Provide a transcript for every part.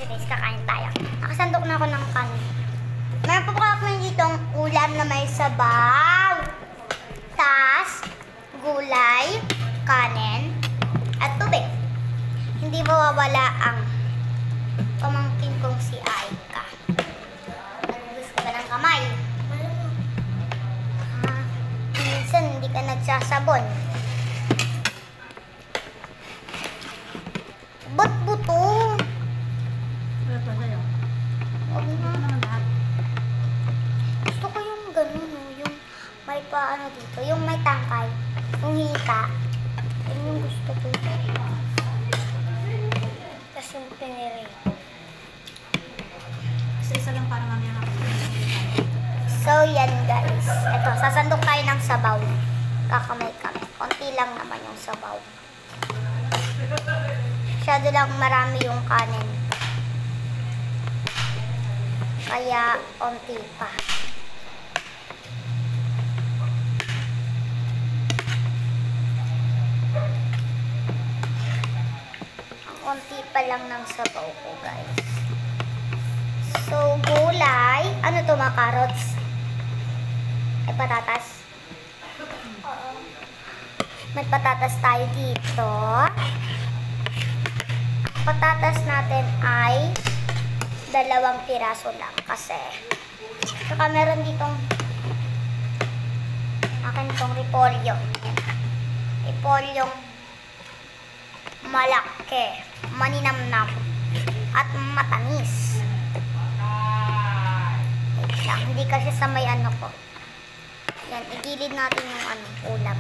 guys, kakain tayo. Nakasandok na ako ng kanin. Meron po kami ditong ulam na may sabaw, tas, gulay, kanin, at tubig. Hindi mawawala ang pamangkin kong si Aika. Nagugus ka ba ng kamay? Minsan hindi ka nagsasabon. Ba't buto? Wala pa sa'yo. Huwag na. Naman lahat. Gusto ko yung ganun, no? Yung may paano dito, yung may tangkay, yung hita. Yun yung gusto ko. Tapos yung pinili. Isa lang para mamaya nakapagod. So, yan guys. Ito, sasandok tayo ng sabaw. Kakamay kami. Konti lang naman yung sabaw. Masyado lang marami yung kanin. Kaya, konti pa. Ang konti pa lang ng sabaw ko, guys. So, gulay. Ano to, mga carrots? Ay, patatas. May patatas tayo dito. Patatas natin ay 2 piraso lang kasi. Saka meron ditong akin itong repolyo. Repolyong malaki, maninamnam, at matamis. Wait lang, hindi kasi sa may ano ko. Yan, igilid natin yung ulam.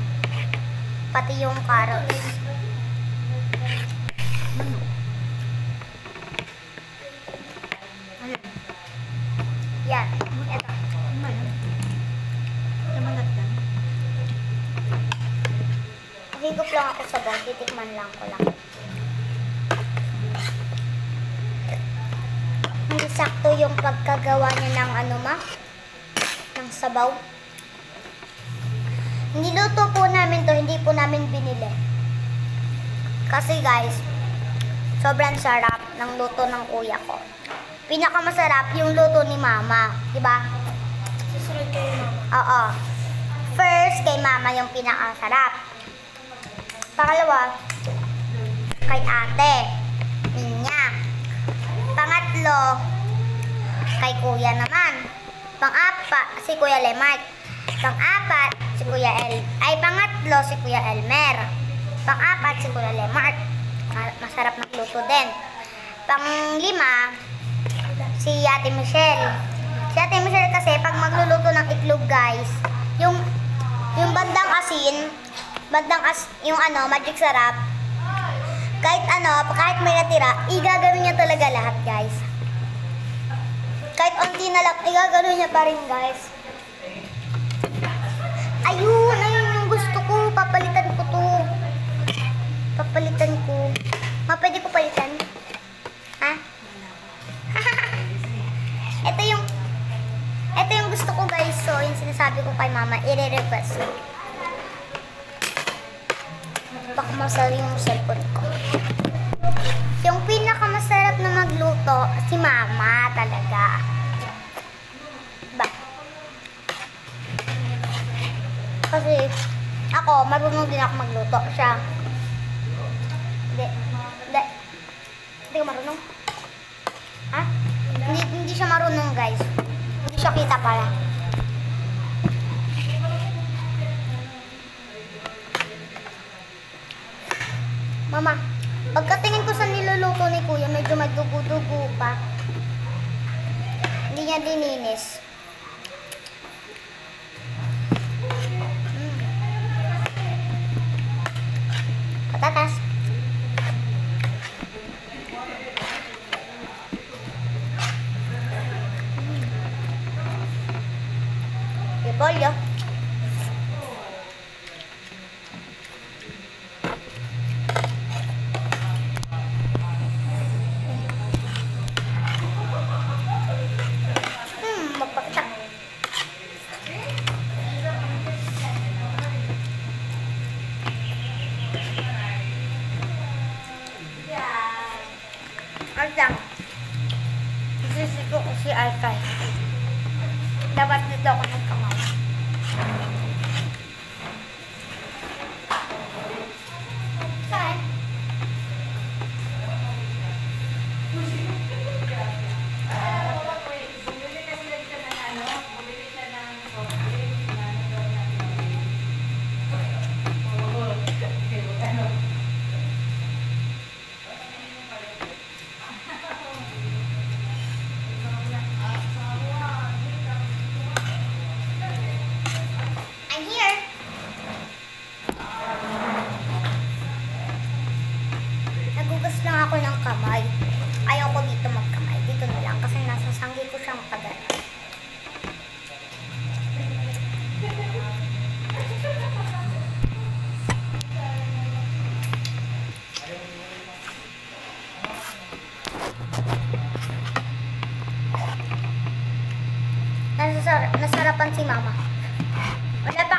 Pati yung carrots. Ayan. Yan, eto. Ano ba yan? Kamalat yan. Higop lang ako sa bawang, titikman lang ko lang. Hindi sakto yung pagkagawa niya ng ng sabaw. Niluto po namin to, hindi po namin binili. Kasi guys, sobrang sarap ng luto ng kuya ko. Pinakamasarap yung luto ni mama, di ba? Susunod kayo mama. Oo. First, kay mama yung pinakasarap. Pangalawa, kay ate, niya. Pangatlo, kay kuya naman. Pang-apat, si Kuya Lemart. Pang-apat, si Kuya pangatlo, si Kuya Elmer. Pang-apat, si Kuya Lemart. Masarap magluto din. Pang-lima, si Ate Michelle. Si Ate Michelle kasi, pag magluluto ng itlog, guys, yung bandang asin, yung magic sarap, kahit may natira, igagawin niya talaga lahat, guys. Kahit onti na lang, igagawin niya pa rin, guys. Ayun yung gusto ko. Papalitan ko to. Papalitan ko. Pwede ko palitan? Ha? Ito yung gusto ko, guys. So, yung sinasabi ko kay mama, i-request ko. Baka masarap yung cellphone ko. Yung pinakamasarap na magluto, si mama talaga. Ba? Kasi, ako, marunong din ako magluto. Siya, hindi ko marunong. Ha? Hindi siya marunong, guys. Hindi siya kita pala. Mama, pagkatingin ko sa niluluto ni Kuya, medyo may dugo-dugo pa. Hindi niya dininis. Patatas. Repolyo. Magpakita. Lang. Sinisip ko si Alkay. Dapat dito ako nagkamay. Saan? I'm here. Nagugas lang ako ng kamay. Ayaw ko dito magkamay. Dito na lang kasi nasasanggi ko siyang pagano. Nasarapan si mama. Wala pa